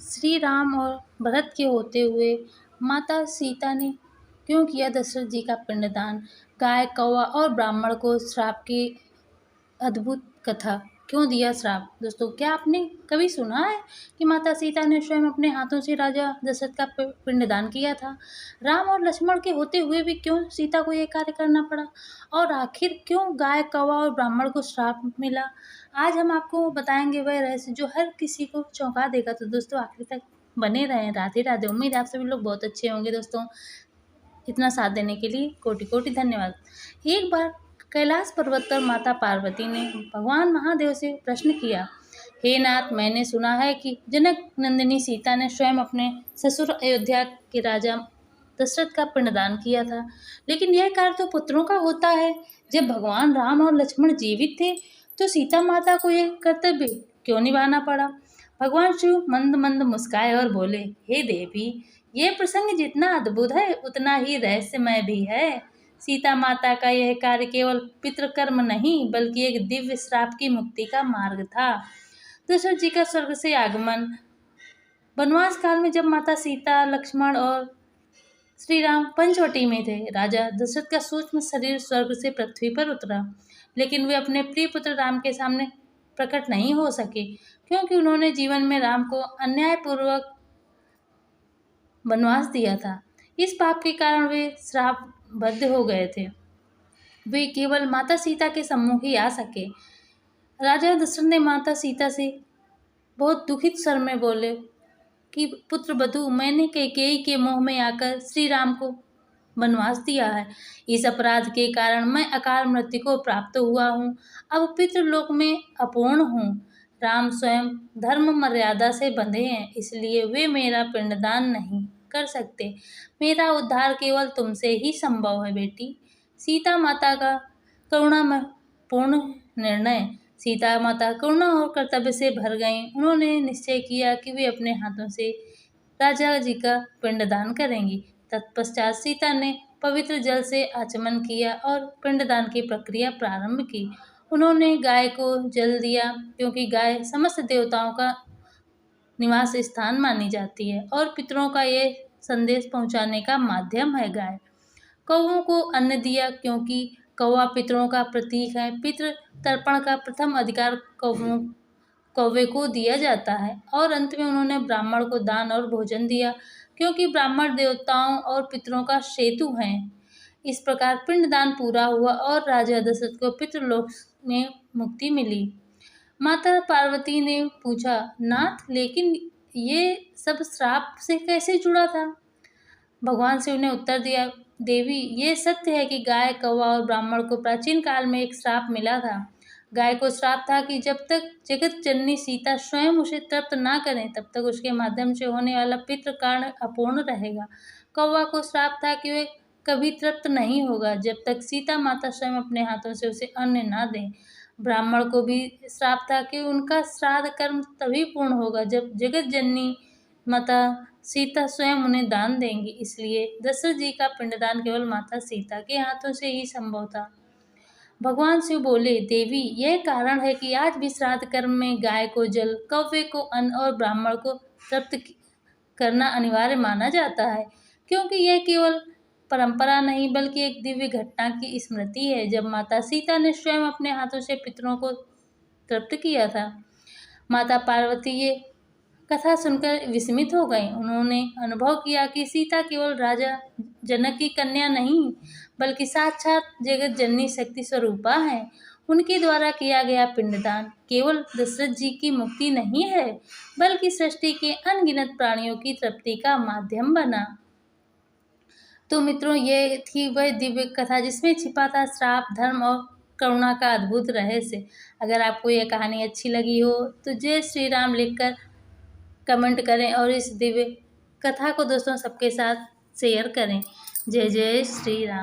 श्री राम और भरत के होते हुए माता सीता ने क्यों किया दशरथ जी का पिंडदान? गाय, कौवा और ब्राह्मण को श्राप की अद्भुत कथा। क्यों दिया श्राप? दोस्तों, क्या आपने कभी सुना है कि माता सीता ने स्वयं अपने हाथों से राजा दशरथ का पिंडदान किया था? राम और लक्ष्मण के होते हुए भी क्यों सीता को यह कार्य करना पड़ा? और आखिर क्यों गाय, कौवा और ब्राह्मण को श्राप मिला? आज हम आपको बताएंगे वह रहस्य जो हर किसी को चौंका देगा। तो दोस्तों, आखिर तक बने रहें। राधे राधे। उम्मीद है आप सभी लोग बहुत अच्छे होंगे। दोस्तों, इतना साथ देने के लिए कोटि कोटि धन्यवाद। एक बार कैलाश पर्वत पर माता पार्वती ने भगवान महादेव से प्रश्न किया, हे नाथ, मैंने सुना है कि जनक नंदिनी सीता ने स्वयं अपने ससुर अयोध्या के राजा दशरथ का पिंडदान किया था, लेकिन यह कार्य तो पुत्रों का होता है। जब भगवान राम और लक्ष्मण जीवित थे तो सीता माता को यह कर्तव्य क्यों निभाना पड़ा? भगवान शिव मंद मंद मुस्काए और बोले, हे देवी, ये प्रसंग जितना अद्भुत है उतना ही रहस्यमय भी है। सीता माता का यह कार्य केवल पितृकर्म नहीं बल्कि एक दिव्य श्राप की मुक्ति का मार्ग था। दशरथ जी का स्वर्ग से आगमन। वनवास काल में जब माता सीता, लक्ष्मण और श्री राम पंचवटी में थे, राजा दशरथ का सूक्ष्म शरीर स्वर्ग से पृथ्वी पर उतरा, लेकिन वे अपने प्रिय पुत्र राम के सामने प्रकट नहीं हो सके, क्योंकि उन्होंने जीवन में राम को अन्यायपूर्वक वनवास दिया था। इस पाप के कारण वे श्रापबद्ध हो गए थे। वे केवल माता सीता के सम्मुख ही आ सके। राजा दशरथ ने माता सीता से बहुत दुखित स्वर में बोले कि पुत्र वधू, मैंने कैकेयी के मोह में आकर श्री राम को वनवास दिया है। इस अपराध के कारण मैं अकाल मृत्यु को प्राप्त हुआ हूँ। अब पितृलोक में अपूर्ण हूँ। राम स्वयं धर्म मर्यादा से बंधे हैं, इसलिए वे मेरा पिंडदान नहीं कर सकते। मेरा उद्धार केवल तुमसे ही संभव है बेटी। सीता माता का करुणापूर्ण निर्णय। सीता माता करुणा और कर्तव्य से भर गईं। उन्होंने निश्चय किया कि वे अपने हाथों से राजा जी का पिंडदान करेंगी। तत्पश्चात सीता ने पवित्र जल से आचमन किया और पिंडदान की प्रक्रिया प्रारंभ की। उन्होंने गाय को जल दिया, क्योंकि गाय समस्त देवताओं का निवास स्थान मानी जाती है और पितरों का ये संदेश पहुंचाने का माध्यम है गाय। कौवों को अन्न दिया, क्योंकि कौवा पितरों का प्रतीक है। पितृ तर्पण का प्रथम अधिकार कौवे को दिया जाता है। और अंत में उन्होंने ब्राह्मण को दान और भोजन दिया, क्योंकि ब्राह्मण देवताओं और पितरों का सेतु हैं। इस प्रकार पिंडदान पूरा हुआ और राजा दशरथ को पितृलोक में मुक्ति मिली। माता पार्वती ने पूछा, नाथ, लेकिन ये सब श्राप से कैसे जुड़ा था? भगवान शिव ने उत्तर दिया, देवी, ये सत्य है कि गाय, कौवा और ब्राह्मण को प्राचीन काल में एक श्राप मिला था। गाय को श्राप था कि जब तक जगत जननी सीता स्वयं उसे तृप्त ना करें तब तक उसके माध्यम से होने वाला पितृ कारण अपूर्ण रहेगा। कौवा को श्राप था कि वह कभी तृप्त नहीं होगा जब तक सीता माता स्वयं अपने हाथों से उसे अन्न ना दें। ब्राह्मण को भी श्राप था कि उनका श्राद्ध कर्म तभी पूर्ण होगा जब जगत जननी माता सीता स्वयं उन्हें दान देंगी। इसलिए दशरथ जी का पिंडदान केवल माता सीता के हाथों से ही संभव था। भगवान शिव बोले, देवी, यह कारण है कि आज भी श्राद्ध कर्म में गाय को जल, कौवे को अन्न और ब्राह्मण को तृप्त करना अनिवार्य माना जाता है, क्योंकि यह केवल परंपरा नहीं बल्कि एक दिव्य घटना की स्मृति है जब माता सीता ने स्वयं अपने हाथों से पितरों को तृप्त किया था। माता पार्वती ये कथा सुनकर विस्मित हो गईं। उन्होंने अनुभव किया कि सीता केवल राजा जनक की कन्या नहीं बल्कि साक्षात जगत जननी शक्ति स्वरूपा है। उनके द्वारा किया गया पिंडदान केवल दशरथ जी की मुक्ति नहीं है बल्कि सृष्टि के अनगिनत प्राणियों की तृप्ति का माध्यम बना। तो मित्रों, ये थी वह दिव्य कथा जिसमें छिपा था श्राप, धर्म और करुणा का अद्भुत रहस्य। अगर आपको यह कहानी अच्छी लगी हो तो जय श्री राम लिखकर कमेंट करें और इस दिव्य कथा को दोस्तों सबके साथ शेयर करें। जय जय श्री राम।